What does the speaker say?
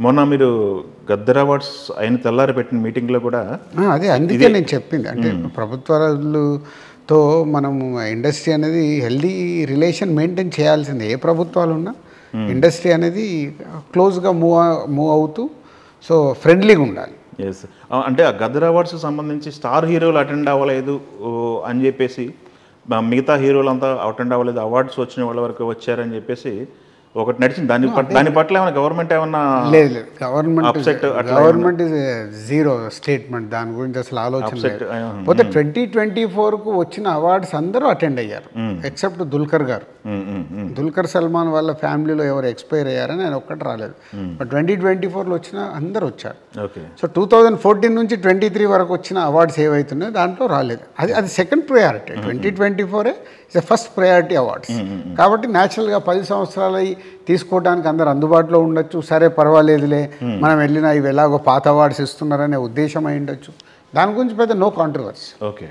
మొన్న మీరు గద్దర్ అవార్డ్స్ అయిన తెల్లారి పెట్టిన మీటింగ్లో కూడా అదే అందుకే నేను చెప్పింది అంటే ప్రభుత్వాలతో మనము ఇండస్ట్రీ అనేది హెల్దీ రిలేషన్ మెయింటైన్ చేయాల్సిందే. ఏ ప్రభుత్వాలు ఉన్నా ఇండస్ట్రీ అనేది క్లోజ్గా మూవ్ అవుతూ సో ఫ్రెండ్లీగా ఉండాలి. ఎస్, అంటే ఆ గద్దర్ అవార్డ్స్ సంబంధించి స్టార్ హీరోలు అటెండ్ అవ్వలేదు అని చెప్పేసి మిగతా హీరోలంతా అటెండ్ అవ్వలేదు, అవార్డ్స్ వచ్చిన వాళ్ళ వరకు వచ్చారని చెప్పేసి ఒకటి నడిచింది. దాని పట్ల ఏమైనా గవర్నమెంట్ ఏమన్నా లేదు గవర్నమెంట్ ఇస్ జీరో స్టేట్మెంట్, దాని గురించి అసలు ఆలోచన లేదు. పోతే 2024కు వచ్చిన అవార్డ్స్ అందరూ అటెండ్ అయ్యారు ఎక్సెప్ట్ దుల్కర్ గారు. దుల్కర్ సల్మాన్ వాళ్ళ ఫ్యామిలీలో ఎవరు ఎక్స్పైర్ అయ్యారని ఆయన ఒక్కటి రాలేదు. బట్ 2024లో వచ్చిన అందరూ వచ్చారు. సో 2014 నుంచి 23 వరకు వచ్చిన అవార్డ్స్ ఏవైతున్నాయో దాంట్లో రాలేదు. అది second priority. 2024 is the first priority awards. కాబట్టి న్యాచురల్గా 10 సంవత్సరాలు తీసుకోవడానికి అందరు అందుబాటులో ఉండొచ్చు. సరే పర్వాలేదులే మనం వెళ్ళినా ఇవి ఎలాగో పాత అవార్డ్స్ ఇస్తున్నారనే ఉద్దేశం అయి ఉండొచ్చు. దాని గురించి పెద్ద నో కాంట్రవర్సీ. ఓకే.